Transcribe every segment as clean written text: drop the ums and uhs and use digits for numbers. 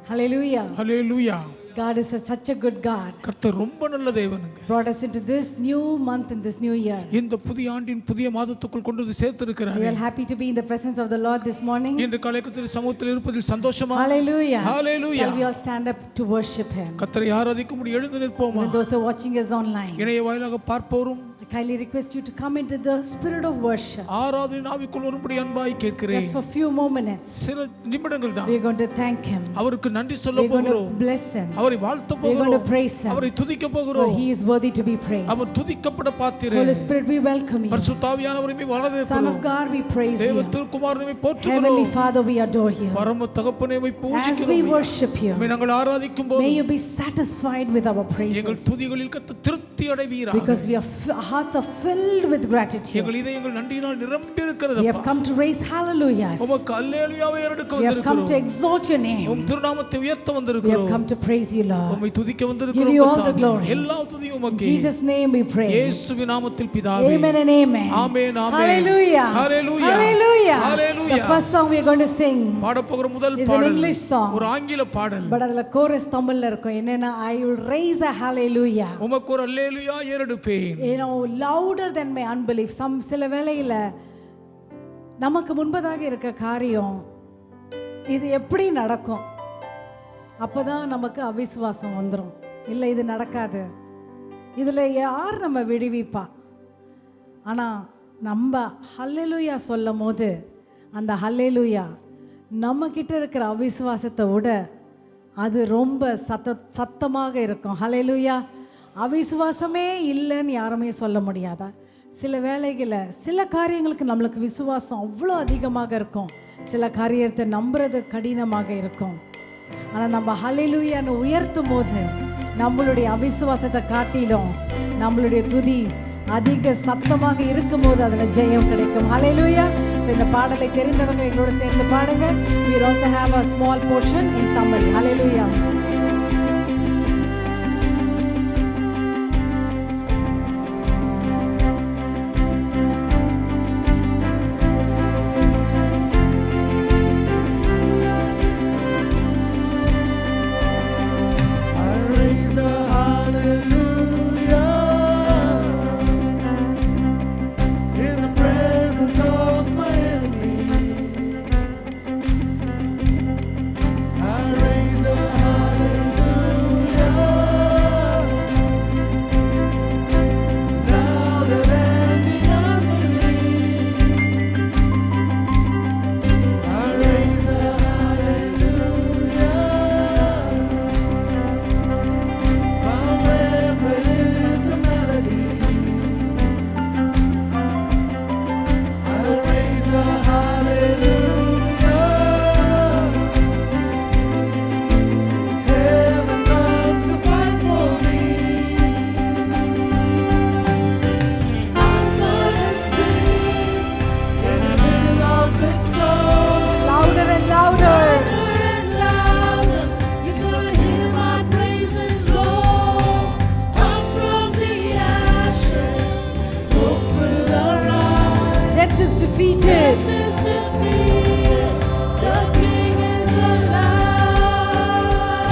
Hallelujah. Hallelujah. God is such a good God. கர்த்தர் ரொம்ப நல்ல தேவனுங்க. Brought us into this new month in this new year. இந்த புதிய ஆண்டின் புதிய மாதத்துக்குள் கொண்டு வந்து சேர்த்திருக்கிறார். We are happy to be in the presence of the Lord this morning. இன்று காலை கர்த்தருடைய சமூகத்தில் இருப்பதில் சந்தோஷமா? Hallelujah. Hallelujah. Shall we all stand up to worship him? கர்த்தரை ஆராதிக்கும்படி எழுந்து நிற்போமா? And those who are watching us online, இணைய வாயிலாக பார்ப்போரும் I kindly request you to come into the spirit of worship. ஆராதனை ஆவிக்குள் வரும்படி அன்பாய் கேட்கிறேன். Just for few more minutes. சில நிமிடங்கள் தான். We are going to thank him. அவருக்கு நன்றி சொல்ல We are going போகிறோம். to bless him. அவரை வாழ்த்த We are going to போகிறோம். praise him. அவரை துதிக்க For போகிறோம். he is worthy to be praised. Our துதிக்கப்பட பாத்திரர். Holy Spirit, we welcome you. பரிசுத்த ஆவியானவரை Son வரவேற்கிறோம். of God, we praise தேவ you. திருக்குமாரனை Heavenly போற்றுகிறோம். Father, we adore you. பரம தகப்பனே As we பூஜிக்கிறோம். worship you, நாங்கள் ஆராதிக்கும் போது may you be satisfied with our எங்கள் praises, துதிகளில் கர்த்தர் திருப்தி அடைவீராக. because our hearts are filled with gratitude. எங்கள் இதயங்கள் நன்றியினால் நிரம்பி இருக்கிறது. We have come to raise hallelujahs. உமக்கு அல்லேலூயாவை எடுக்க We have come to வந்திருக்கிறோம். exalt your name. உம் திருநாமத்தை உயர்த்த We have வந்திருக்கிறோம். come to praise you, Lord. உம்மை துதிக்க Give வந்திருக்கிறோம். you all the கர்த்தாவே. glory. எல்லா துதியும் In உமக்கே. Jesus' name we pray. இயேசுவின் நாமத்தில் பிதாவே. Amen and amen. Amen, amen. Hallelujah. Hallelujah. Hallelujah. Hallelujah. The first song we are going to sing பாடப்போகிற முதல் is an பாடல் English song. ஒரு ஆங்கில பாடல். But அதுல chorus தமிழ்ல இருக்கும். என்னன்னா, I will raise a hallelujah. உமக்கு ஒரு அல்லேலூயா ஏறெடுப்பேன். You know, louder than my unbelief. சில வேளையில நமக்கு முன்பதாக இருக்க காரியம் இது எப்படி நடக்கும், அப்பதான் நமக்கு அவிசுவாசம் வந்துடும். இல்லை, இது நடக்காது, இதில் யார் நம்ம விடுவிப்பா. ஆனால் நம்ம ஹல்லேலூயா சொல்லும் போது அந்த ஹல்லேலூயா நம்ம கிட்ட இருக்கிற அவிசுவாசத்தை விட அது ரொம்ப சத்தமாக இருக்கும். ஹல்லேலூயா. அவிசுவாசமே இல்லைன்னு யாருமே சொல்ல முடியாதா? சில வேளைகளில் சில காரியங்களுக்கு நம்மளுக்கு விசுவாசம் அவ்வளோ அதிகமாக இருக்கும், சில காரியத்தை நம்புறது கடினமாக இருக்கும். ஆனால் நம்ம ஹல்லேலூயான்னு உயர்த்தும் போது நம்மளுடைய அவிசுவாசத்தை காட்டிலும் நம்மளுடைய துதி அதிக சத்தமாக இருக்கும் போது அதில் ஜெயம் கிடைக்கும். ஹல்லேலூயா. இந்த பாடலை தெரிந்தவங்க எங்களோட சேர்ந்து பாடுங்க. We also have a small portion in Tamil. Hallelujah.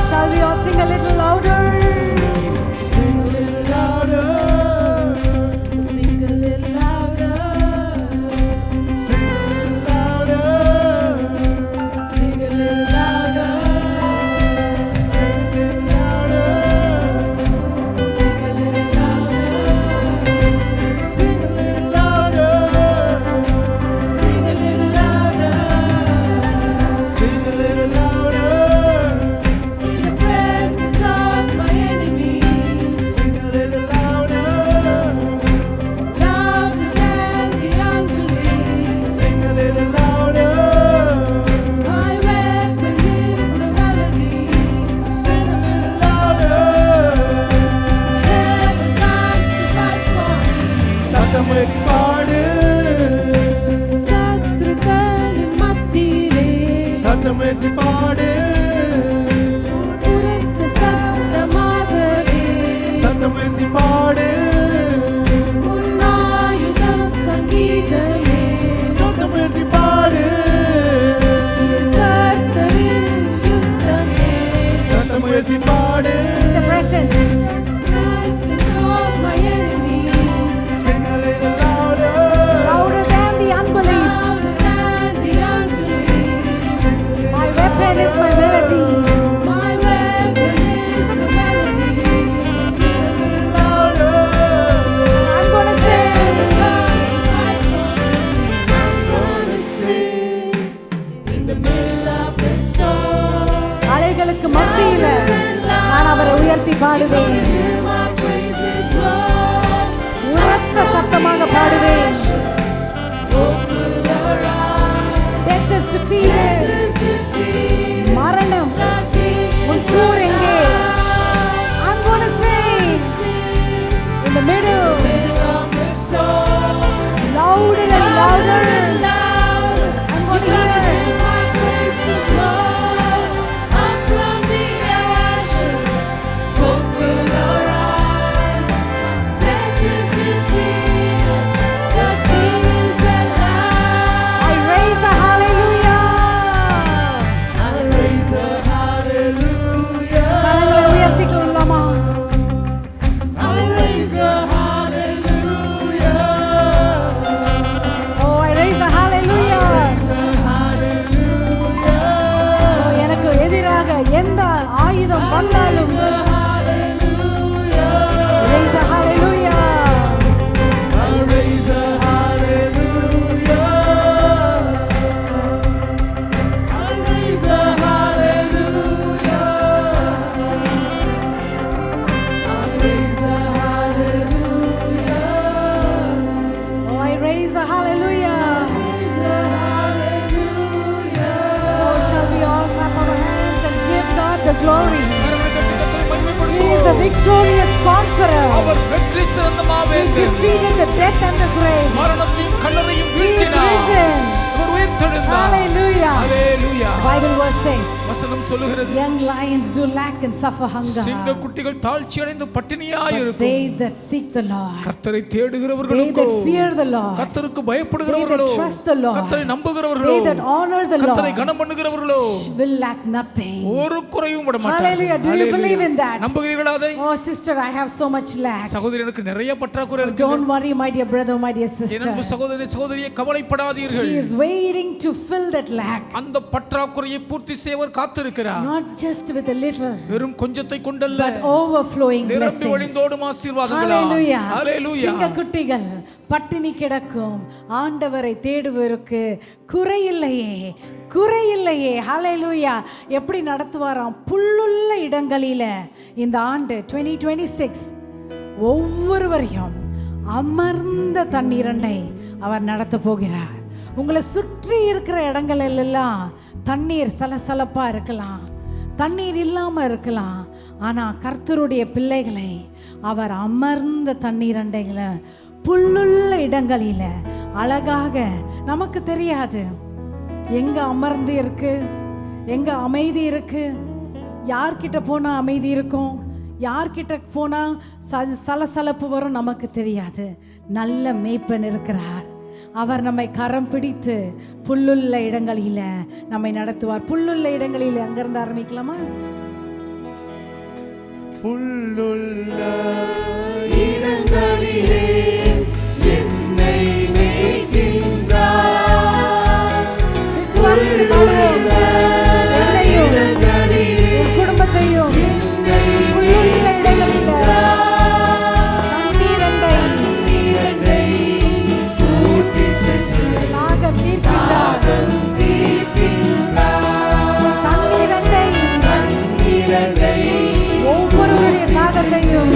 Shall we all sing a little louder? Sing a little louder. Sing a little louder. Sing a little louder. Sing a little louder. Sing a little louder. Sing a little louder. Sing a little louder. Sing a little louder. Sing a little louder. In the presence of my enemies. Sing a little louder. Louder than the unbelief. Sing a little louder. My weapon is the melody. Sing a little louder. Heaven comes to fight for me. சத்தமேறி பாடு. சத்துருக்களின் மத்தியிலே. சத்தமேறி பாடு. உரைத்த சத்தமாகவே. சத்தமேறி பாடு. உன்னாயுதம் சங்கீதமே. சத்தமேறி பாடு. இது கர்த்தரின் யுத்தமே. மத்தியில நான் அவரை உயர்த்தி பாடுவேன். உரத்த சத்தமாக பாடுவேன். Death is defeated. மரணம் உன் கூர் எங்கே? I'm gonna sing in the middle, louder and louder. I'm gonna hear my praises, Lord, up from the ashes. Hope will arise. Death is defeated. The King is alive. I raise a hallelujah. I raise a hallelujah. கரங்களை உயர்த்திக்கொள்ளலாமா? I raise a hallelujah. Oh, I raise a hallelujah. Oh, எனக்கு எதிராக எந்த ஆயுதம் வந்தாலும் raise a hallelujah. I raise a hallelujah. I raise a hallelujah. I raise a hallelujah. Oh, I raise a hallelujah. Oh, shall we all clap our hands and give God the glory? He is the victorious conqueror. அவர் வெற்றி He சிறந்தமாவேன். defeated the death and the grave. மரணத்தையும் கல்லறையும் He is வீழ்த்தினார். risen. அவர் உயிர்த்தெழுந்தார். Hallelujah. ஹalleluya. Bible verse says, வசனம் சொல்லுகிறது, young lions do lack and suffer hunger, சிங்க குட்டிகள் தாழ்ச்சி அடைந்து பட்டினியாய் but இருக்கும். they that seek the Lord, கர்த்தரை they தேடுகிறவர்களுக்கோ, that fear the Lord, கர்த்தருக்கு they பயப்படுகிறவர்களோ, that trust the Lord, கர்த்தரை நம்புகிறவர்களோ, they that honor the கர்த்தரை Lord கனம் பண்ணுகிறவர்களோ will lack nothing. ஒரு குறையும் விட மாட்டார்கள். Hallelujah. Do you believe in that? நம்புகிறீர்களா அதை? Oh sister, I have so much lack. சகோதரி, எனக்கு நிறைய பற்றாக்குறை இருக்கு. Don't worry my dear brother, my dear N sister. அன்பு சகோதரி சகோதரியே, கவலைப்படாதீர்கள். He is waiting to fill that lack. அந்த பற்றாக்குறையை பூர்த்தி செய்வர் காத்திருக்கிறார். Not just with a little, வெறும் கொஞ்சத்தை கொண்டல்ல, but overflowing நிரம்பி blessings. வழிந்தோடும் ஆசீர்வாதங்களா. Hallelujah. ஹalleluya. சிங்க குட்டிகள் பட்டினி கிடக்கும் ஆண்டவரை தேடுவருக்கு குறையில்லையே, குறையில்லையே. ஹalleluya. எப்படி நடத்துவாராம்? புல்லுள்ள இடங்களில இந்த ஆண்டு 2026 ஒவ்வொருவரையும் அமர்ந்த தண்ணீரண்டை அவர் நடத்த போகிறார். உங்களை சுற்றி இருக்கிற இடங்கள் எல்லாம் தண்ணீர் சலசலப்பா இருக்கலாம், தண்ணீர் இல்லாம இருக்கலாம், ஆனா கர்த்தருடைய பிள்ளைகளை அவர் அமர்ந்த தண்ணீரண்டைகளை புல்லுள்ள இடங்களில அழகாக, நமக்கு தெரியாது எங்க அமர்ந்து இருக்கு, எங்க அமைதி இருக்கு, யார்கிட்ட போனா அமைதி இருக்கும், யார்கிட்ட போனா சலசலப்பு வரும் நமக்கு தெரியாது. நல்ல மேய்ப்பன் இருக்கிறார். அவர் நம்மை கரம் பிடித்து புல்லுள்ள இடங்களில நம்மை நடத்துவார். புல்லுள்ள இடங்களில் அங்கிருந்து ஆரம்பிக்கலாமா? புல்லுள்ள இடங்களிலே என்னை மேய்க்கின்றார். புல்லுள்ள இடங்களிலே என் குடும்பத்தையும் புல்லுள்ள இடங்களில தண்ணீரண்டை கூட்டி சென்று தாகம் தீர்க்கின்றார். தண்ணீரண்டை ஒவ்வொருவருடைய தாகத்தையும்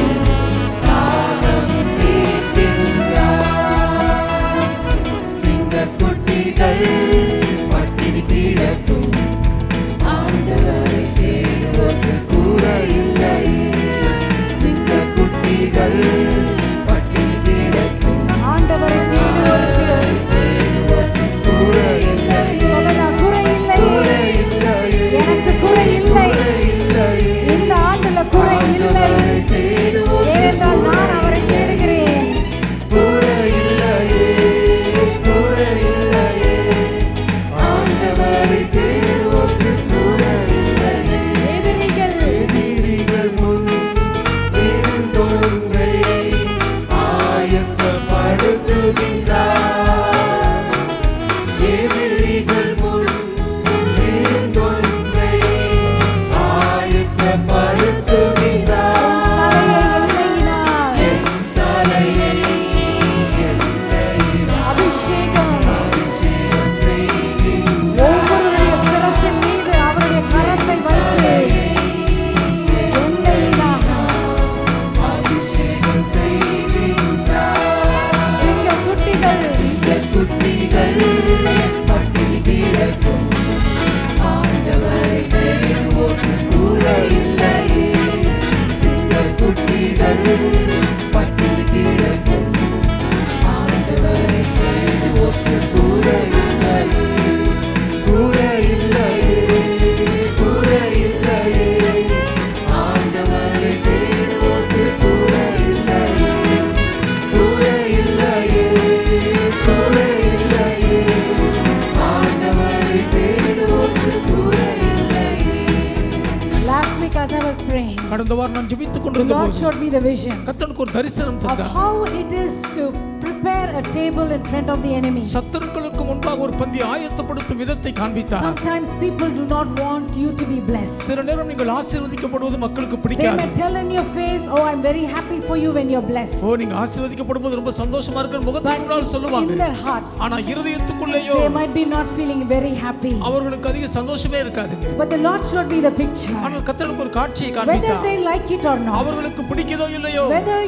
was praying, கடந்த வாரம் நான் ஜெபித்துக் the கொண்டிருந்த Lord போது showed me the vision கர்த்தருக்கு ஒரு தரிசனம் of தந்தார். how it is to prepare a table in front of the enemy. சத்துருக்களுக்கு முன்பாக ஒரு பந்தி ஆயத்தப்படுத்தும் விதத்தை காண்பித்தார். Sometimes people do not want you to be blessed. சில நேரம் நீங்கள் ஆசீர்வதிக்கப்படுவது மக்களுக்கு They பிடிக்காது. may tell in your face, oh, I'm very happy for you when you're blessed. நீங்க ஆசீர்வதிக்கப்படும்போது ரொம்ப சந்தோஷமா இருக்குன்னு முகத்துக்கு முன்னால் In சொல்லுவாங்க. their hearts, ஆனா இருதயத்துக்குள்ளேயோ they might be not feeling very happy. அவர்களுக்கு அதிக சந்தோஷமே இருக்காதுங்க. But the Lord showed me the picture. ஆனால் கர்த்தருக்கு ஒரு காட்சியை Whether காண்பித்தார். they like it or not, அவர்களுக்கு பிடிக்குதோ இல்லையோ, whether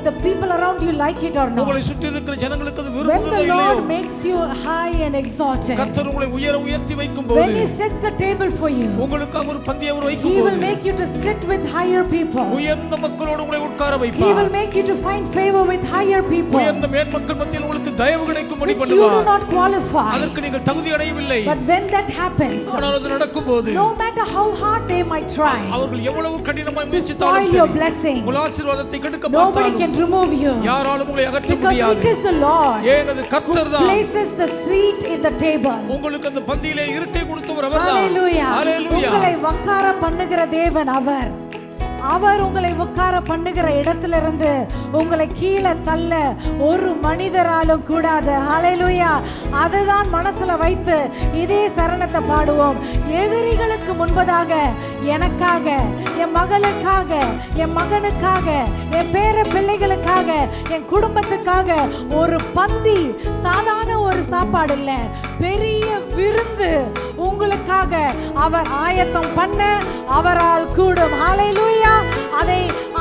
the people around you like it or not, உங்களை சுற்றி இருக்கிற ஜனங்களுக்கு அது when விரும்புகிறதோ the இல்லையோ, Lord makes you high and exalted, கர்த்தர் உங்களை உயர்த்தி வைக்கும் when போது He sets a table for you, உங்களுக்காக ஒரு பந்தியை அவர் He வைக்கும் will போது make you to sit with higher people. உயர்ந்த மக்களோடு உங்களை உட்கார He வைப்பார். will make you to find favor with higher people, உயர்ந்த மேன்மக்கள் மத்தியில் உங்களுக்கு தயவு கிடைக்கும்படி which you do பண்ணுவார். not qualify. அதற்கு நீங்கள் தகுதி அடையவில்லை. But when that happens, ஆனால் அது நடக்கும்போது no matter how hard they might try, அவர்கள் எவ்வளவு கடினமாய் spoil முயற்சித்தாலும் your சரி, blessing, உங்கள் ஆசீர்வாதத்தை கெடுக்க nobody பார்த்தாலும் can remove you, யாராலும் உங்களை அகற்ற because முடியாது. it is the Lord ஏன் அது who கர்த்தர் தான் places the seat in the table. உங்களுக்கு அந்த பந்தியிலே இருக்கை கொடுத்தவர் அவர்தான். Hallelujah. ஹalleluya. உங்களை உட்கார பண்ணுகிற தேவன் அவர் உங்களை உட்கார பண்ணுகிற இடத்துல இருந்து உங்களை கீழே தள்ள ஒரு மனிதராலும் கூடாது. ஹalleluya. அதுதான் மனசுல வைத்து இதே சரணத்தை பாடுவோம். எதிரிகளுக்கு முன்பதாக எனக்காக, என் மகளுக்காக, என் மகனுக்காக, என் பேர பிள்ளைகளுக்காக, என் குடும்பத்துக்காக ஒரு பந்தி, சாதாரண ஒரு சாப்பாடு இல்ல, பெரிய விருந்து உங்களுக்காக அவர் ஆயத்தம் பண்ண அவரால் கூடும். ஹalleluya.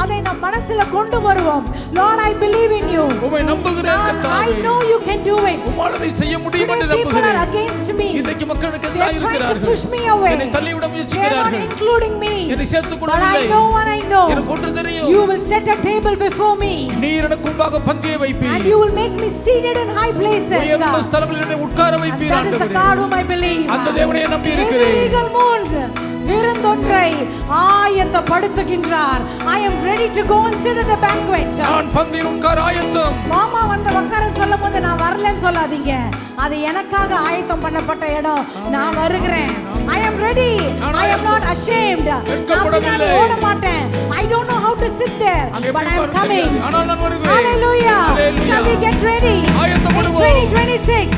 அதை நம் மனசுல கொண்டு வருவோம். Lord, I believe in you. உம்மை நம்புகிறேன் கர்த்தாவே. I know you can do it. உம்மால் அதை செய்ய முடியும் என்று Today people are நம்புகிறேன். against me. இன்றைக்கு மக்கள் எனக்கு They எதிராக are trying to இருக்கிறார்கள். push me away. என்னை தள்ளிவிட They are not முயற்சிக்கிறார்கள். including me. என்னை சேர்த்துக் But கொள்ளவில்லை. I know what I know. எனக்கு ஒன்று தெரியும். You will set a table before me. நீர் எனக்கு முன்பாக பந்தியை வைப்பீர். And you will make me seated in high places. உயர்ந்த ஸ்தலங்களில் என்னை உட்கார And வைப்பீர் that is the ஆண்டவரே. God whom I believe. அந்த தேவனை நம்பி இருக்கிறேன். எதிரிகள் முன் விருந்தொன்றை ஆயத்தப்படுத்துகின்றார். I am ready to go and sit at the banquet. நான் பந்தியில் உட்கார ஆயத்தம். மாமா வந்து உட்கார சொல்லும்போது நான் வரலன்னு சொல்லாதீங்க. அது எனக்காக ஆயத்தம் பண்ணப்பட்ட இடம். நான் வருகிறேன். I am ready. I am not ashamed. நான் ஓட மாட்டேன். I don't know how to sit there, but I am coming. ஆனால் நான் வருகிறேன். Hallelujah. Shall we get ready? ஆயத்தப்படுவோம். 2026,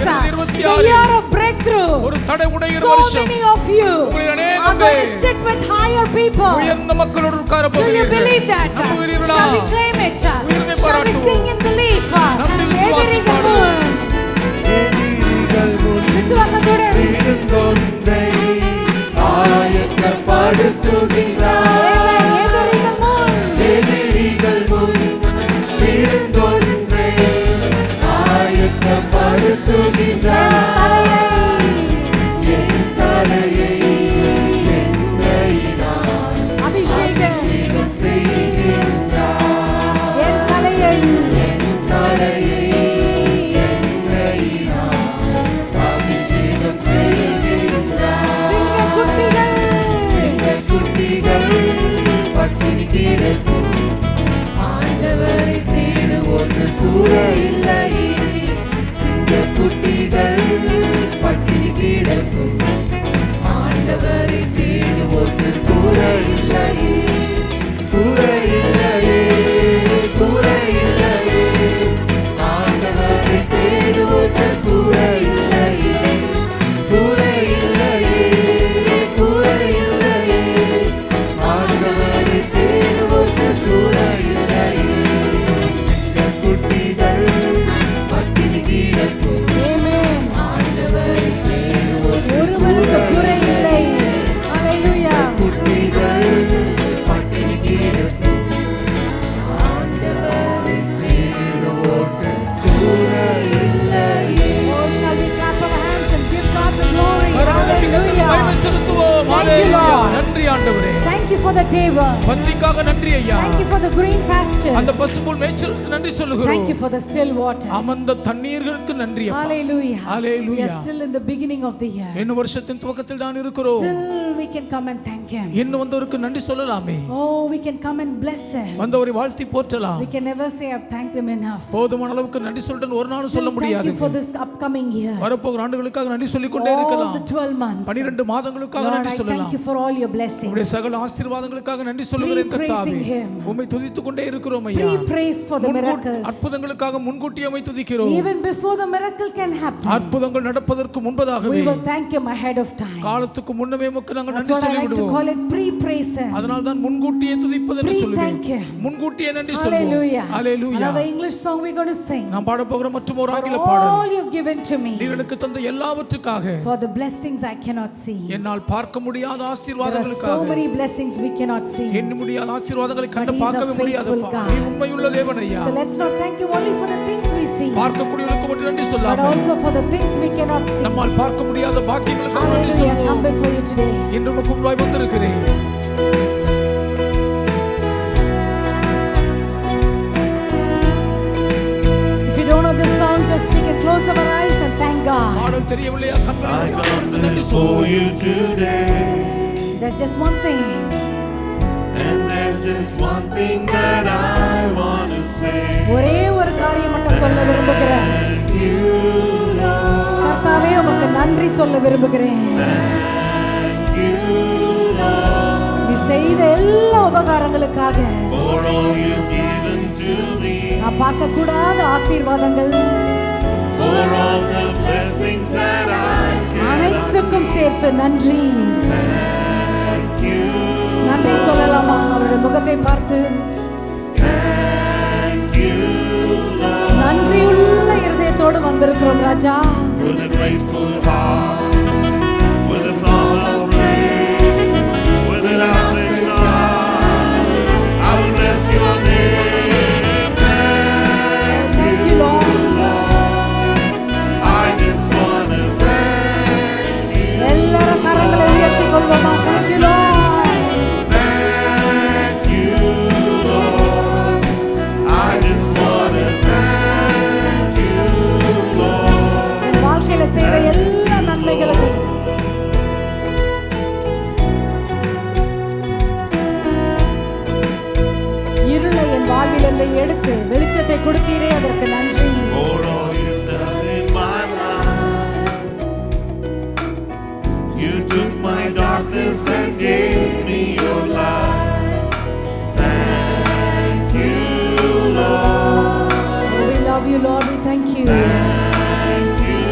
the year of breakthrough. ஒரு தடை உடைகிற So வருஷம். many of you are going to sit with higher people. உயர்ந்த மக்களோடு உட்கார Do you போகிறீர்கள். believe that? நம்புகிறீர்களா? Shall we claim it? Uyirmai Shall we பாராட்டுவோம். sing in belief? நம்பி விசுவாசிப்பாடுவோம். எதிரிகள் முன் விசுவாசத்தோடு விருந்தொன்றை ஆயத்தப்படுத்துகின்றார். எதிரிகள் முன் எதிரிகள் முன் விருந்தொன்றை ஆயத்தப்படுத்துகின்றார். என் தலையை எண்ணெயினால் அபிஷேகம் செய்கின்றார். என் தலையை என் தலையை எண்ணெயினால் அபிஷேகம் செய்கின்றார். சிங்கக்குட்டிகள் பட்டினி கிடக்கும். ஆண்டவரை தேடுவோர்க்கு கூரை இல்லை. சிங்கக்குட்டிகள் பட்டினி கிடக்கும். ஆண்டவரை தேடுவோர்க்கு கூரை இல்லை. கூரை இல்லையே, கூரை இல்லையே. ஆண்டவரை தேடுவோர்க்கு கூரை இல்லையே. கூரை இல்லையே, கூரை இல்லையே. ஆண்டவரை தேடுவோர்க்கு கூரை இல்லையே. சிங்கக்குட்டிகள் பட்டினி கிடக்கும். Amen. ஆண்டவரை தேடுவோர்க்கு ஒருவருக்கு குறை இல்லை. Hallelujah. குட்டிகள் பட்டினி கிடக்கும். ஆண்டவரை தேடுவோர்க்கு கூரை இல்லையே. Oh, shall we clap our hands and give God the glory? கரங்களை தட்டி மகிமை Hallelujah. செலுத்துவோம். Thank you, hallelujah. Lord. நன்றி ஆண்டவரே. Thank you for the table. பந்திக்காக நன்றி ஐயா. Thank you for the green pastures. அந்த பசும்புல் மேய்ச்சலுக்கு நன்றி Thank சொல்லுகிறோம். you for the still waters. அமர்ந்த தண்ணீர்களுக்கு நன்றி அப்பா. Hallelujah. Hallelujah. We are still in the beginning of the year. இன்னும் வருஷத்தின் துவக்கத்தில் தான் இருக்கிறோம். Still we can come and thank Him. இன்னும் வந்தவருக்கு நன்றி சொல்லலாமே. Oh, we can come and bless Him. வந்தவரை வாழ்த்தி போற்றலாம். We can never say I've thanked Him enough. போதுமான அளவுக்கு நன்றி சொல்றேன்னு ஒரு நாளும் சொல்ல Still முடியாது. thank you for this upcoming year. வரப்போகிற ஆண்டுகளுக்காக நன்றி சொல்லிக் கொண்டே All இருக்கலாம். the 12 months. 12 மாதங்களுக்காக Lord, நன்றி I சொல்லலாம். thank you for all your blessings. உங்களுடைய சகல ஆசீர்வாதங்களுக்காக ஆசீர்வாதங்களுக்காக நன்றி சொல்லுகிறேன் கர்த்தாவே. உம்மை துதித்துக் கொண்டே இருக்கிறோம் ஐயா. Praise for the miracles. அற்புதங்களுக்காக முன்கூட்டியே உம்மை துதிக்கிறோம். Even before the miracle can happen, அற்புதங்கள் நடப்பதற்கு முன்பதாகவே we will thank him ahead of time. காலத்துக்கு முன்னமே உமக்கு நாங்கள் That's நன்றி what I like to சொல்லிவிடுவோம். call it pre-praise him. அதனால தான் முன்கூட்டியே துதிப்பது என்று சொல்லுவேன். Thank you. முன்கூட்டியே நன்றி சொல்லுவோம். Hallelujah. Hallelujah. Another English song we're going to sing. நாம் பாட போகிற மற்றும் ஒரு ஆங்கில For பாடல். all you've given to me. நீர் எனக்கு தந்த எல்லாவற்றுக்காக. For the blessings I cannot see. என்னால் பார்க்க முடியாத There are ஆசீர்வாதங்களுக்காக. so many blessings we cannot see. எண்ண முடியாத ஆசீர்வாதங்களை கண்டு But he's a பார்க்கவே முடியாதப்பா. faithful God. நீர் உண்மையுள்ள தேவன் ஐயா. So let's not thank him only for the things we see, பார்க்கக்கூடியவர்களுக்கு மட்டும் நன்றி but சொல்லாமல் also for the things we cannot see. நம்மால் பார்க்க முடியாத பாக்கியங்களுக்காக நன்றி Hallelujah. Come சொல்வோம். before you today. இன்று உமக்கு முன்பாய் வந்திருக்கிறேன். If you don't know this song, just we can close our eyes and thank God. பாடல் தெரியவில்லையா? I கண்களை come மூடி நன்றி before சொல்வோம். you today, There's just one thing. and there's just one thing that I want to say. ஒரே ஒரு காரியம் மட்டும் சொல்ல விரும்புகிறேன். Thank you, Lord. கர்த்தாவே உமக்கு நன்றி சொல்ல விரும்புகிறேன். Thank you, Lord, நீ செய்த எல்லா உபகாரங்களுக்காக, for all you've given to me, நான் பார்க்க கூடாத ஆசீர்வாதங்கள் for all the blessings that I cannot அனைத்துக்கும் சேர்த்து நன்றி. thank you. நன்றி சொல்லலாமா? அவருடைய முகத்தை பார்த்து Thank you, Lord, நன்றியுள்ள இருதயத்தோடு வந்திருக்கிறோம் ராஜா. with a grateful heart, with a song of praise, with an outstretched arm, I will bless your name. Thank Thank you, Lord. I just want to thank you. எல்லாரும் கரங்களை உயர்த்திக் கொள்வோமா? Thank you, Lord. Thank you, Lord. I just want to thank you, Lord. என் வாழ்க்கையில செய்த எல்லா நன்மைகளுக்கும் இருளை என் வாழ்விலிருந்து எடுத்து வெளிச்சத்தை கொடுத்தீரே, அதற்கு நன்றி. For all you've done in my life, you took my darkness and gave me your light. Thank you, Lord. Oh, we love you, Lord. We thank you. Thank you,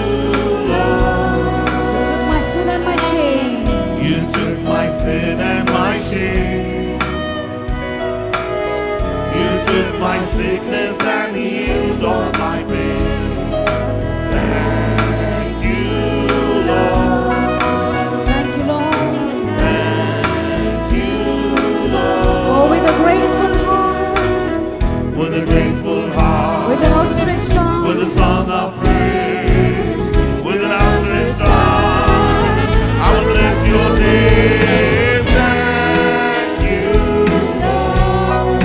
Lord. You took my sin and my shame. You took my sin and my shame. You took my sickness and healed all my pain. Thank you, Lord. Thank you, Lord. Thank you, Lord. Oh, with a grateful heart, With a grateful heart, with an outstretched arm, with a song of praise, with an outstretched arm, I will bless your name. Thank you, Lord.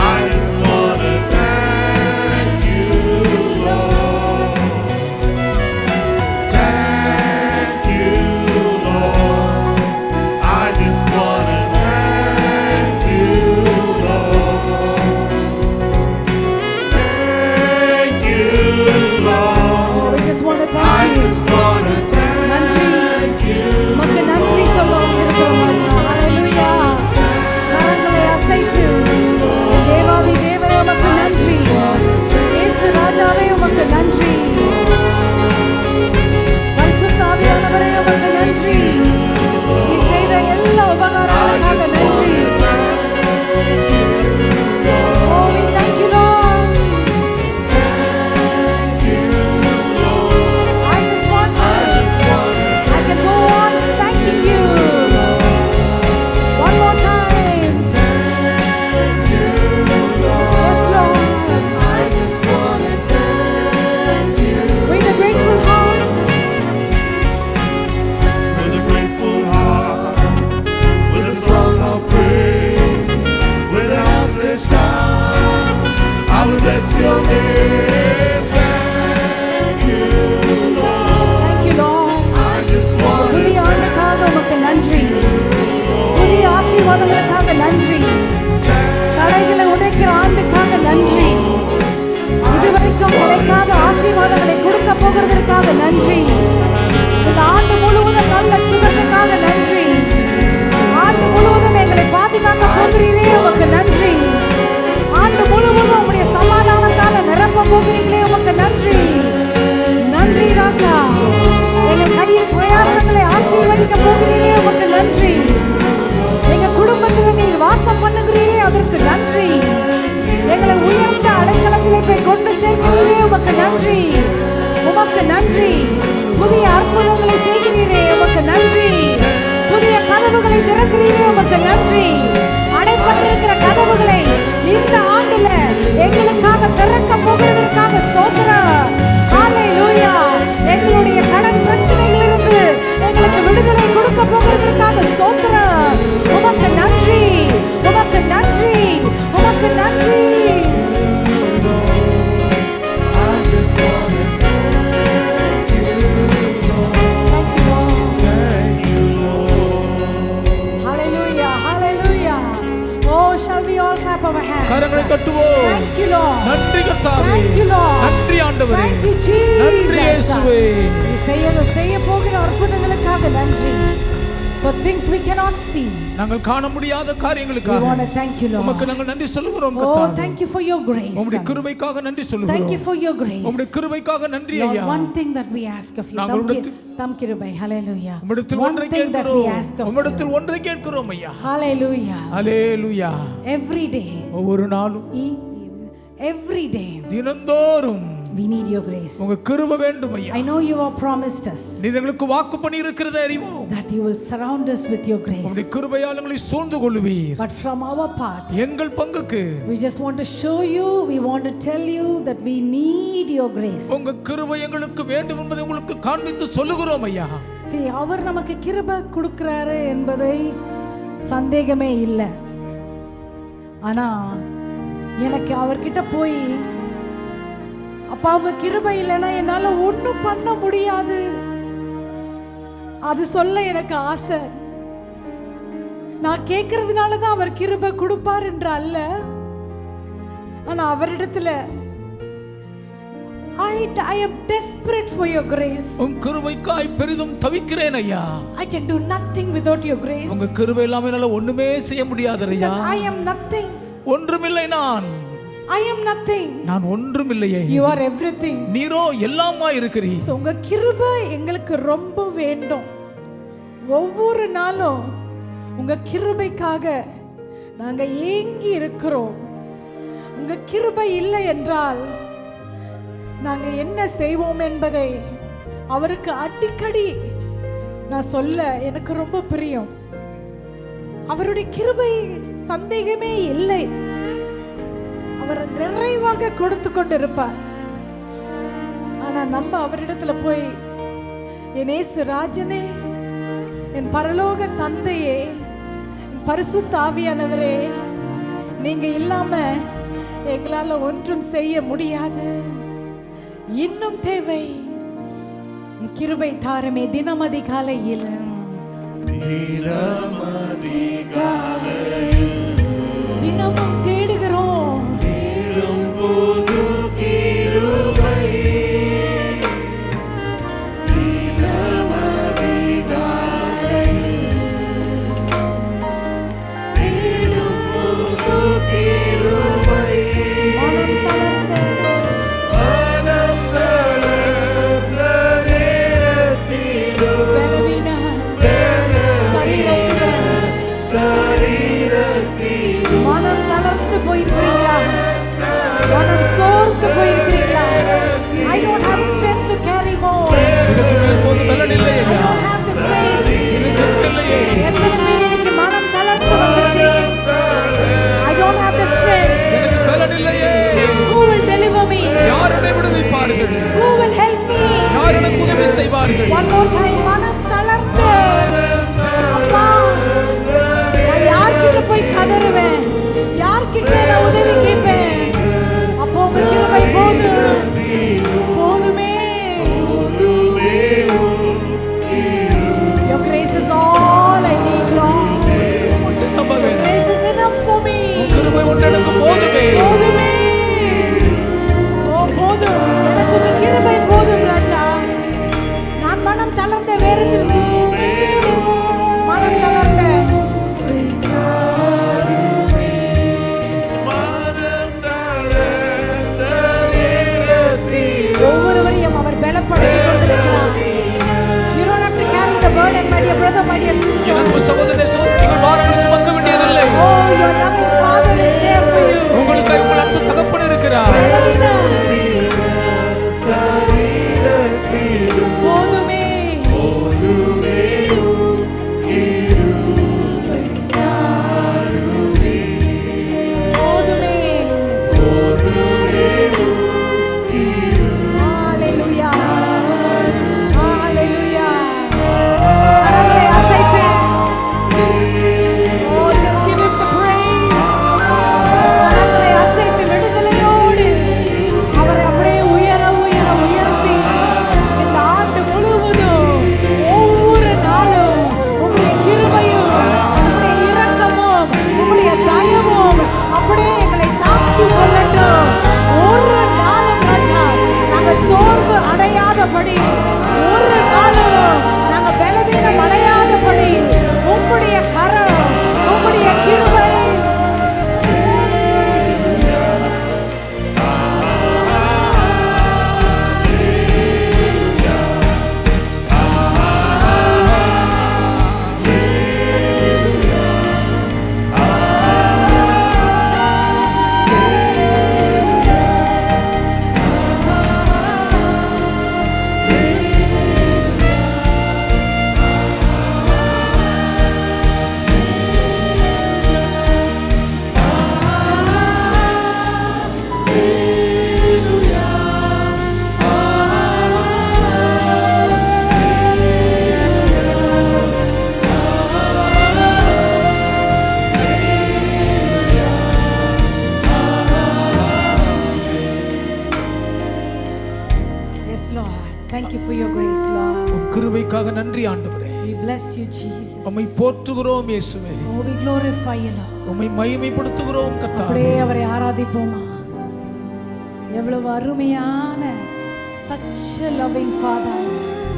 I just want to thank you, Lord. Thank you, Lord. I just want to thank you, Lord. Thank you, Lord. oh, we just want to I thank you. just want to thank you. உமக்கு நன்றி சொல்ல வந்திருக்கிறோம் ராஜா. Hallelujah. கரங்களை அசைத்து, என் தேவாதி தேவனே உமக்கு நன்றி. இயேசு ராஜாவே உமக்கு நன்றி. பரிசுத்த ஆவியானவரே உமக்கு நன்றி. நீ செய்த எல்லா உபகாரங்களுக்காக நன்றி. Oh, we thank you, Lord. I just want to. I can go on thanking you. One more time. Yes, Lord. I just want to thank you. With a grateful heart, With a grateful heart, with a song of praise, with an outstretched arm, I will bless your name. Thank you, Lord. thank you, Lord. I just want to புதிய ஆண்டுக்காக உமக்கு நன்றி. புதிய ஆசீர்வாதங்களுக்காக நன்றி. தடைகளை உடைக்கிற ஆண்டுக்காக நன்றி. இதுவரைக்கும் கிடைக்காத ஆசீர்வாதங்களை கொடுக்க போகிறதற்காக நன்றி. இந்த ஆண்டு முழுவதும் நல்ல சுகத்துக்காக நன்றி. ஆண்டு முழுவதும் எங்களை புதிய அற்புதங்களை செய்கிறீரே உமக்கு நன்றி. புதிய கதவுகளை திறக்கிறீரே உமக்கு நன்றி. அடைப்பட்டிருக்கிற கதவுகளை இந்த ஆண்டுல எங்களுக்காக திறக்க போகிறதற்காக ஸ்தோத்திரம். ஹalleluya. எங்களுடைய கடன் பிரச்சனைகளிலிருந்து எங்களுக்கு விடுதலை கொடுக்க போகிறதற்காக ஸ்தோத்திரம். உமக்கு நன்றி, உமக்கு நன்றி, உமக்கு நன்றி. கரங்களை தட்டுவோம். நன்றி கர்த்தாவே, நன்றி ஆண்டவரே, நன்றி இயேசுவே. செய்ய போகிற அற்புதங்களுக்காக நன்றி. For things we cannot see, நாங்கள் காண முடியாத காரியங்களுக்காக we want to thank you, Lord. உமக்கு நாங்கள் நன்றி சொல்லுகிறோம் Oh, கர்த்தாவே. thank you for your grace. உம்முடைய கிருபைக்காக நன்றி சொல்லுகிறோம். Thank you for your grace. உம்முடைய கிருபைக்காக நன்றி Lord, ஐயா. one thing that we ask of you, தம் கிருபை. Hallelujah. உம்மிடத்தில் One ஒன்றை thing that we கேட்கிறோம். ask of உம்மிடத்தில் you. ஒன்றை கேட்கிறோம் ஐயா. Hallelujah. ஹalleluya. Every day, ஒவ்வொரு நாளும் every day, தினந்தோறும் we need your grace. உங்க கிருபை வேண்டும் ஐயா. I know you have promised us நீர் எங்களுக்கு வாக்கு பண்ணி இருக்கிறதை அறிவோம். that you will surround us with your உம்முடைய grace. கிருபையால் எங்களை சூழ்ந்து கொள்வீர். But from our part, எங்கள் பங்குக்கு we just want to show you, we want to tell you that we need your grace. உங்க கிருபை எங்களுக்கு வேண்டும் என்பதை உங்களுக்கு காண்பித்து சொல்லுகிறோம் ஐயா. See, அவர் நமக்கு கிருபை கொடுக்கிறாரு என்பதை சந்தேகமே இல்லை. ஆனா எனக்கு அவர்கிட்ட போய் அப்பா அவங்க கிருபை இல்லைன்னா என்னால ஒன்றும் பண்ண முடியாது அது சொல்ல எனக்கு ஆசை. நான் கேட்கறதுனால தான் அவர் கிருபை கொடுப்பார் என்று அல்ல. ஆனா அவரிடத்துல I am desperate for your grace. உன் கிருபைக்காய் பெரிதும் தவிக்கிறேன் ஐயா. I can do nothing without your grace. உங்க கிருபை இல்லாம என்னால ஒண்ணுமே செய்ய முடியாது ஐயா. I am nothing. ஒன்றுமில்லை நான். I am nothing. நான் ஒன்றுமில்லையே. You are everything. நீரோ எல்லாமா இருக்கிறீர். So உங்க கிருபை எங்களுக்கு ரொம்ப வேண்டும். ஒவ்வொரு நாளும் உங்க கிருபைக்காக நாங்க ஏங்கி இருக்கிறோம். உங்க கிருபை இல்லை என்றால் நாங்க என்ன செய்வோம் என்பதை அவருக்கு அடிக்கடி நான் சொல்ல எனக்கு ரொம்ப பிரியம். அவருடைய கிருபை சந்தேகமே இல்லை. அவர் நிறைவாக கொடுத்து கொண்டிருப்பார். ஆனா நம்ம அவரிடத்துல போய் என் இயேசு ராஜனே, என் பரலோக தந்தையே, என் பரிசுத்த ஆவியானவரே, நீங்க இல்லாம எங்களால ஒன்றும் செய்ய முடியாது. இன்னும் தேவை கிருபை தாரமே. தினம் அதிகாலையில் தினமும் தேடுகிறோம். மனம் தளர்ந்து போயிருக்கிறீங்களா? மனம் சோர்ந்து போயிருக்கிறீங்களா? I don't have strength to carry more. இதுக்கு மேல் போதும் பலன் இல்லை I ஐயா. don't have the grace. எனக்கு இல்லையே. எத்தனை பேர் இன்னைக்கு மனம் தளர்ந்து வந்திருக்கிறீங்க? I don't have the strength. எனக்கு பலன் இல்லையே. Who will deliver me? யார் என்னை விடுவிப்பார்கள்? Who will help me? யார் எனக்கு உதவி செய்வார்கள்? One more time. மனம் தளர்ந்து அப்பா, நான் யார்கிட்ட போய் கதறுவேன்? யார்கிட்ட நான் உதவி கேட்பேன்? அப்போ உங்க கிருபை போதும், போதுமே. Your grace is all I need, Lord. நம்ப Your வேண்டாம். grace is enough for me. கிருபை ஒன்று எனக்கு போதுமே. போதுமே. ஓ போதும், எனக்கு உங்க கிருபை போதும் ராஜா. நான் மனம் தளர்ந்த அதற்காக நன்றி ஆண்டவரே. We bless you, Jesus. உம்மை போற்றுகிறோம் இயேசுவே. Oh, we glorify you, Lord. உம்மை மகிமைப்படுத்துகிறோம் கர்த்தாவே. அப்படியே அவரை ஆராதிப்போமா? எவ்வளவு அருமையான such a loving Father.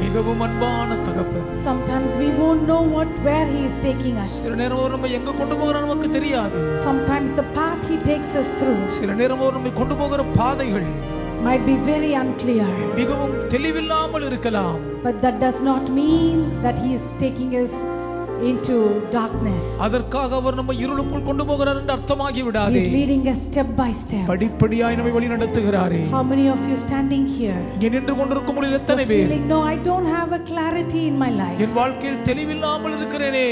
மிகவும் அன்பான தகப்பன். Sometimes we won't know where he is taking us. சில நேரம் அவர் நம்மை எங்க கொண்டு போகிறார் நமக்கு தெரியாது. Sometimes the path he takes us through சில நேரம் அவர் நம்மை கொண்டு போகிற பாதைகள் might be very unclear. மிகவும் தெளிவில்லாமல் இருக்கலாம். But that does not mean that he is taking us into darkness. அதற்காக அவர் நம்மை இருளுக்குள் கொண்டு போகிறார் என்று அர்த்தமாகி விடாதே. He is leading us step by step. படிப்படியாய் நம்மை வழி நடத்துகிறாரே. How many of you standing here இங்கே நின்று கொண்டிருக்கும் உங்களில் எத்தனை பேர் feeling, no, I don't have a clarity in my life. என் வாழ்க்கையில் தெளிவில்லாமல் இருக்கிறேனே.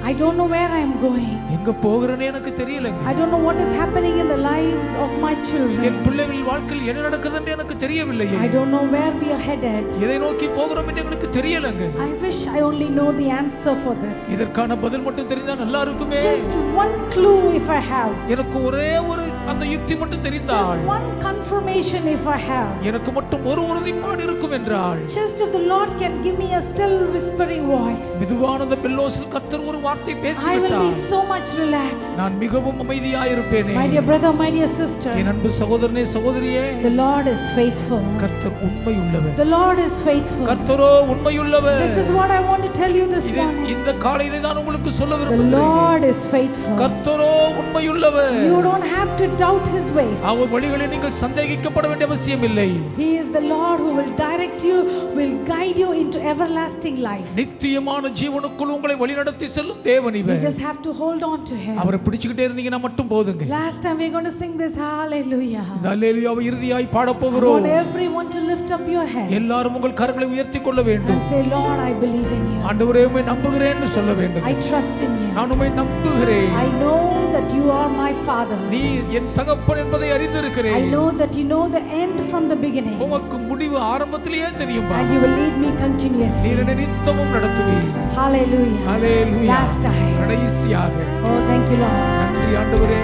I don't know where I am going. எங்க போகிறேனே எனக்கு தெரியலங்க. I don't know what is happening in the lives of my children. என் பிள்ளைகள் வாழ்க்கையில் என்ன நடக்குது என்று எனக்கு தெரியவில்லையே. I don't know where we are headed. எதை நோக்கி போகிறோம் என்று எனக்கு தெரியலங்க. I wish I only know the answer for this. இதற்கான பதில் மட்டும் தெரிந்தா நல்லா இருக்குமே. Just one clue if I have. எனக்கு ஒரே ஒரு அந்த யுக்தி மட்டும் தெரிந்தால், Just one confirmation if I have. எனக்கு மட்டும் ஒரு உறுதிப்பாடு இருக்கும் என்றால், Just if the Lord can give me a still whispering voice, மெதுவான பெல்லோஸில் கர்த்தர் ஒரு வார்த்தை I will be பேசிவிட்டார், so much relaxed. நான் மிகவும் அமைதியாய் இருப்பேனே. My dear brother, my dear sister, என் அன்பு சகோதரனே சகோதரியே, the Lord is faithful. கர்த்தர் உண்மையுள்ளவர். The Lord is faithful. கர்த்தரோ உண்மையுள்ளவர். This is what I want to tell you this morning. இந்த காலையிலே தான் உங்களுக்கு சொல்ல The விரும்புகிறேன். Lord is faithful. கர்த்தரோ உண்மையுள்ளவர். You don't have to doubt his ways. அவர் வழிகளில் நீங்கள் சந்தேகிக்கப்பட வேண்டிய அவசியம் இல்லை. He is the Lord who will direct you, will guide you into everlasting life. நித்தியமான ஜீவனுக்குள் உங்களை வழிநடத்தி செல்லும் தேவன் You இவர். just have to hold on to him. அவரை பிடிச்சுக்கிட்டே இருந்தீங்கன்னா மட்டும் போதுங்க. Last time we're going to sing this hallelujah. இந்த அல்லேலூயாவை இறுதியாய் பாட I போகிறோம். want everyone to lift up your hands எல்லாரும் உங்கள் கரங்களை உயர்த்திக் கொள்ள வேண்டும். and say, Lord, I believe in you. ஆண்டவரே உம்மை நம்புகிறேன்னு சொல்ல வேண்டும். I trust in you. நான் உம்மை நம்புகிறேன். I know that you are my father. நீ என் தகப்பன் என்பதை I அறிந்திருக்கிறேன். know that you know the end from the beginning உமக்கு முடிவு ஆரம்பத்திலேயே தெரியும். and you will lead me continuously. நீர் என்னை நித்தமும் நடத்துவீர். Hallelujah. அல்லேலூயா. Last time. கடைசியாக Oh, thank you, Lord. நன்றி ஆண்டவரே.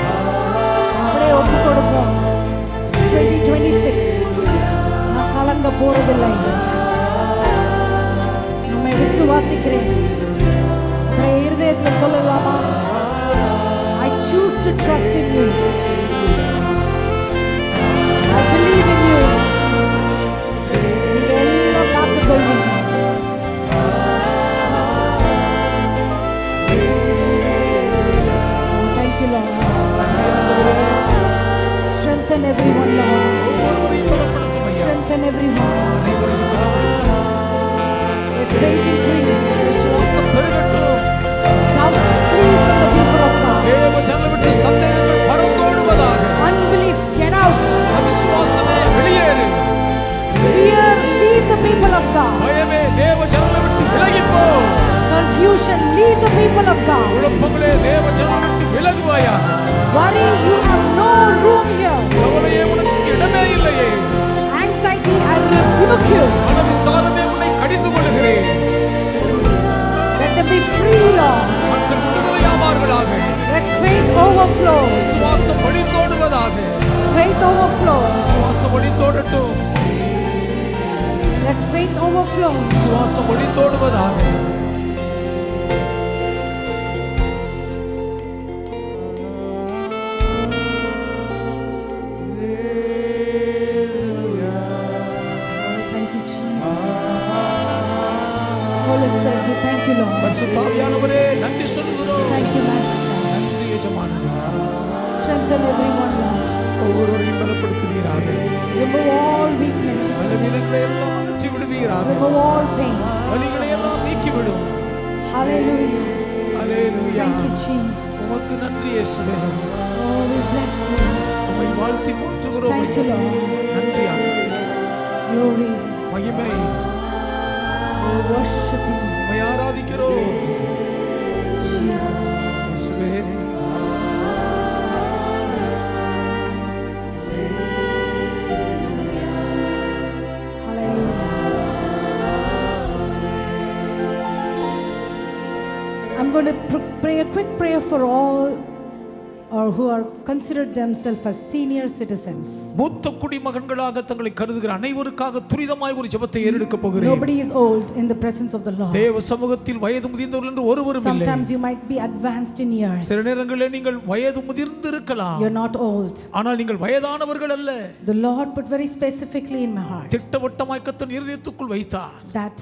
அப்படியே ஒப்பு கொடுப்போம். 2026 நான் கலங்க போறதில்லை. நம்மை விசுவாசிக்கிறேன். அப்படியே இருதயத்துல சொல்லலாமா? I choose to trust in you. I believe in you. நீங்க எல்லாம் பார்த்துக் கொள்வீங்க. Thank you, Lord. நன்றி ஆண்டவரே. Strengthen everyone, Lord. ஒவ்வொருவரையும் பலப்படுத்தும் ஐயா. Strengthen everyone. அனைவரையும் பலப்படுத்தும். Let faith increase. விசுவாசம் பெருகட்டும். Doubt flee from the people of God. தேவ ஜனங்களை விட்டு சந்தேகங்கள் பறந்தோடுவதாக. Unbelief, get out. அவிசுவாசமே வெளியேறு. Fear, leave the people of God. பயமே தேவ ஜனங்களை விட்டு விலகிப் போ. Confusion, leave the people of God. குழப்பங்களே தேவ ஜனங்களை விட்டு விலகுவாயாக. Worry, you have no room here. கவலையே உனக்கு இங்கே இடமே இல்லையே. Anxiety, I rebuke you. மனவிசாரமே உன்னை கடிந்து கொள்கிறேன். Let them be free, Lord. மக்கள் விடுதலையாவார்களாக. Let faith overflow. விசுவாசம் வழிந்தோடுவதாக. Faith overflow. விசுவாசம் வழிந்தோடட்டும். Let faith overflow. விசுவாசம் வழிந்தோடுவதாக. Thank you, Jesus. Holy Spirit, we thank you, Lord. பரிசுத்த ஆவியானவரே நன்றி சொல்லுகிறோம். Thank you, Master. நன்றி எஜமானனே. Strengthen everyone, Lord. ஒவ்வொருவரையும் பலப்படுத்துவீராக. Remove all weakness. பலவீனங்களை எல்லாம் அகற்றி விடுவீராக. Remove all pain. வலிகளை எல்லாம் நீக்கிவிடும். Hallelujah. Hallelujah. Thank you, Jesus. உமக்கு நன்றி இயேசுவே. Oh, we bless you. உம்மை வாழ்த்தி போற்றுகிறோம் Thank you, ஐயா. Lord. நன்றி ஆண்டவரே. Glory. மகிமை We worship you, உம்மை ஆராதிக்கிறோம் Jesus. இயேசுவே. Hallelujah. I'm going to pray pray a quick prayer for all or who are considered themselves as senior citizens. மூத்த குடிமகன்களாக தங்களை கருதுகிற அனைவருக்காக துரிதமாய் ஒரு ஜெபத்தை ஏறெடுக்க போகிறேன். Nobody is old in the presence of the Lord. தேவ சமூகத்தில் வயது முதிர்ந்தவர்கள் என்று ஒருவரும் இல்லை. Sometimes you might be advanced in years. சில நேரங்களில் நீங்கள் வயது முதிர்ந்து இருக்கலாம். You're not old. ஆனால் நீங்கள் வயதானவர்கள் அல்ல. The Lord put very specifically in my heart திட்டவட்டமாய் கர்த்தர் இருதயத்துக்குள் வைத்தார். that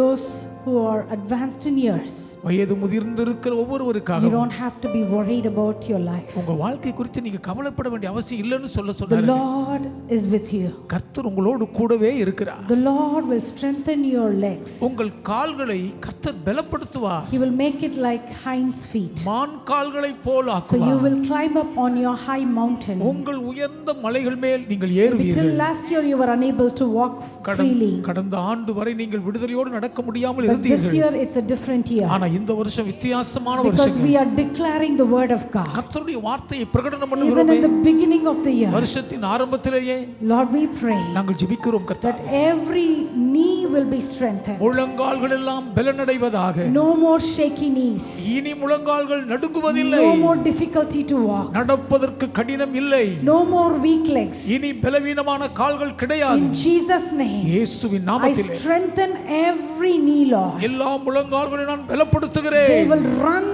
those who are advanced in years, வயது முதிர்ந்து இருக்கிற ஒவ்வொருவருக்காக you don't have to be worried about your life. உங்க வாழ்க்கை குறித்து நீங்க கவலைப்பட வேண்டிய அவசியம் இல்லைன்னு The சொன்னாரு. Lord is with you. கர்த்தர் உங்களோடு கூடவே இருக்கிறார். The Lord will strengthen your legs. உங்கள் கால்களை கர்த்தர் பலப்படுத்துவார். He will make it like hinds feet. மான் கால்களை போல் So you ஆக்குவார். will climb up on your high mountain. உங்கள் உயர்ந்த மலைகள் மேல் நீங்கள் Till ஏறுவீர்கள். last year you were unable to walk freely. கடந்த ஆண்டு வரை நீங்கள் விடுதலையோடு நடக்க முடியாமல் But this இருந்தீர்கள். year it's a different year. ஆனா இந்த வருஷம் வித்தியாசமான Because வருஷம். we are declaring the word of God. கர்த்தருடைய வார்த்தையை பிரகடனம் Even பண்ணுகிறோம். in the beginning of the year, வருஷத்தின் ஆரம்பத்திலேயே Lord, we pray நாங்கள் ஜெபிக்கிறோம் that கர்த்தர். every knee will be strengthened. முழங்கால்கள் எல்லாம் பலனடைவதாக. No more shaky knees. இனி முழங்கால்கள் நடுங்குவதில்லை. No more difficulty to walk. நடப்பதற்கு கடினம் இல்லை. No more weak legs. இனி பலவீனமான கால்கள் கிடையாது. In Jesus' name, இயேசுவின் I நாமத்திலே strengthen every knee, Lord. எல்லா முழங்கால்களையும் நான் பலப்படுத்துகிறேன். They will run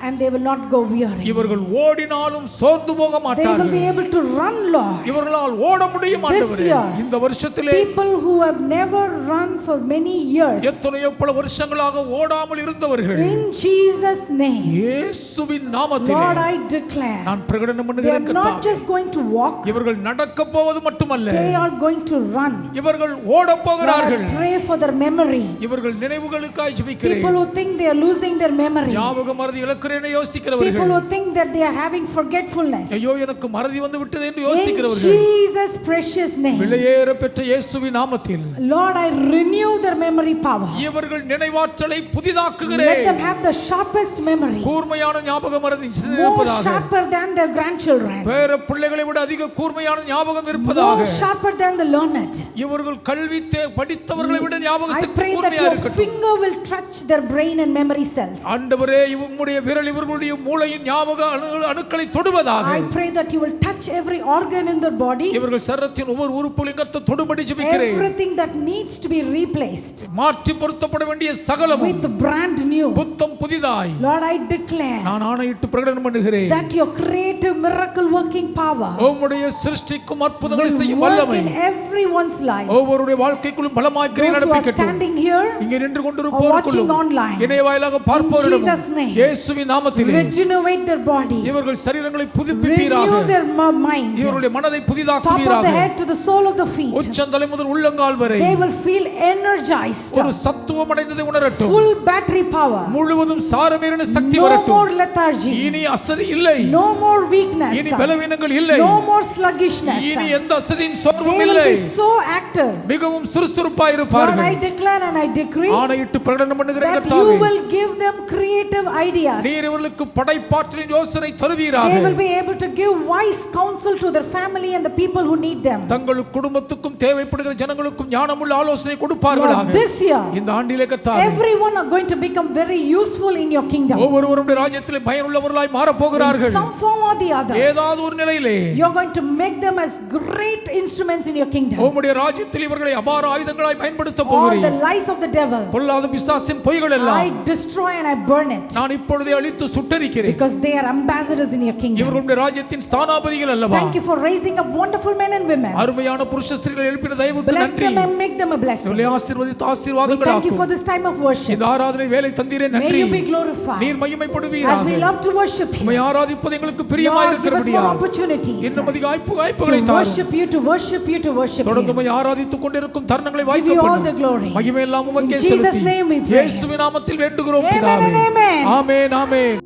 and they will not go weary. இவர்கள் ஓடினாலும் சோர்ந்து போக They will மாட்டார்கள். be able to run, Lord. இவர்களால் ஓட முடியும் ஆண்டவரே. year, இந்த வருஷத்திலே People who have never run for many years, எத்தனையோ பல வருஷங்களாக ஓடாமல் இருந்தவர்கள் in Jesus' name, இயேசுவின் நாமத்திலே Lord, I declare, நான் பிரகடனம் they are பண்ணுகிறேன் not கர்த்தாவே. just going to walk, இவர்கள் நடக்க போவது மட்டுமல்ல, they are going to run. இவர்கள் ஓட Lord, போகிறார்கள். I pray for their memory. இவர்கள் நினைவுகளுக்காய் People ஜெபிக்கிறேன். who think they are losing their memory, ஞாபக மறதி இழக்கிறேன்னு யோசிக்கிறவர்கள், people who think that they are having forgetfulness, ஐயோ எனக்கு மறதி வந்து விட்டது என்று in யோசிக்கிறவர்கள், Jesus' precious name, விலையேற பெற்ற இயேசுவின் நாமத்தில் Lord, I renew their memory power. இவர்கள் நினைவாற்றலை Let புதிதாக்குகிறேன். them have the sharpest memory, கூர்மையான ஞாபக மறதி more இருப்பதாக. sharper than their grandchildren, பேர பிள்ளைகளை விட அதிக கூர்மையான ஞாபகம் more இருப்பதாக. sharper than the learned. இவர்கள் கல்வி படித்தவர்களை விட ஞாபக I சக்தி pray that கூர்மையா your இருக்கட்டும். finger will touch their brain and memory cells. ஆண்டவரே உம்முடைய விரல் இவர்களுடைய மூளையின் ஞாபக அணுக்களை தொடுவதாக. I pray that you will touch every organ in their body, இவர்கள் சரத்தின் ஒவ்வொரு உறுப்புகளையும் கர்த்தர் தொடும்படி ஜெபிக்கிறேன். everything that needs to be replaced மாற்றி பொருத்தப்பட வேண்டிய சகலமும் with brand new. புத்தம் புதிதாய் Lord, I declare நான் ஆணையிட்டு பிரகடனம் பண்ணுகிறேன். that your creative miracle working power உம்முடைய சிருஷ்டிக்கும் அற்புதங்களை will செய்யும் work வல்லமை in everyone's life. ஒவ்வொருடைய வாழ்க்கைக்குள்ளும் பலமாய் கிரியை Those who are நடப்பிக்கட்டும். standing here இங்கே நின்று or watching கொண்டிருப்பவர்களும் online, இணைய வாயிலாக in பார்ப்பவர்களும் Jesus' name, இயேசுவின் நாமத்திலே regenerate their body, இவர்கள் சரீரங்களை புதுப்பிப்பீராக. renew their mind, இவர்களுடைய மனதை top of புதிதாக்குவீராக. the head to the sole of the feet. உச்சந்தலை முதல் உள்ளங்கால் வரை They will feel energized, ஒரு சத்துவம் அடைந்ததை உணரட்டும். full battery power, முழுவதும் சாரமேறின சக்தி no வரட்டும். more lethargy, இனி அசதி இல்லை. no more weakness, இனி பலவீனங்கள் இல்லை. no more sluggishness. இனி They எந்த அசதியின் சோர்வும் will இல்லை. be so active. மிகவும் சுறுசுறுப்பாய் Lord, இருப்பார்கள். I declare and I decree ஆணையிட்டு பிரகடனம் பண்ணுகிறேன் that கர்த்தாவே. you will give them creative ideas. நீர் இவர்களுக்கு படைப்பாற்றலின் யோசனை தருவீராக. They will be able to give wise counsel to their family and the people who need them. தங்கள் குடும்பத்துக்கும் தேவைப்படுகிற ஜனங்களுக்கும் ஞானமுள்ள ஆலோசனை கொடுப்பார்களாக. Lord, this year, இந்த ஆண்டிலே கர்த்தாவே everyone are going to become very useful in your kingdom. ஒவ்வொருவருடைய ராஜ்யத்திலே பயனுள்ளவர்களாய் மாறப் போகிறார்கள். In some form or the other, ஏதாவது ஒரு நிலையிலே you're going to make them as great instruments in your kingdom. உம்முடைய ராஜ்யத்தில் இவர்களை அபார ஆயுதங்களாய் பயன்படுத்த All போகிறீர். the lies of the devil, பொல்லாத பிசாசின் பொய்கள் எல்லாம் I destroy and I burn it, நான் இப்பொழுதே அழித்து சுட்டரிக்கிறேன். because they are ambassadors in your kingdom. இவர்களுடைய ராஜ்யத்தின் ஸ்தானாபதிகள் அல்லவா. Thank you for raising up wonderful men and women. அருமையான புருஷ ஸ்திரீகள் எழுப்பின தயவுக்கு Bless நன்றி. them and make them a blessing. இவர்களை ஆசீர்வதித்து We ஆசீர்வாதங்கள் thank you for ஆக்கும். this time of worship. இந்த ஆராதனை வேலை தந்தீரே May நன்றி. you be glorified. நீர் மகிமைப்படுவீராக. As we love to worship you, உம்மை ஆராதிப்பது எங்களுக்கு பிரியமாய் Lord, give us more இருக்கிறபடியால் opportunities இன்னும் அதிக வாய்ப்புகளை to தாரும். worship you, to worship you, to worship தொடர்ந்து you. உம்மை ஆராதித்துக் கொண்டிருக்கும் தருணங்களை Give you all the வாய்க்கப்படும். glory. மகிமை எல்லாம் உமக்கே In Jesus' செலுத்தி name we pray. இயேசுவின் நாமத்தில் வேண்டுகிறோம் Amen பிதாவே. and amen. Amen amen.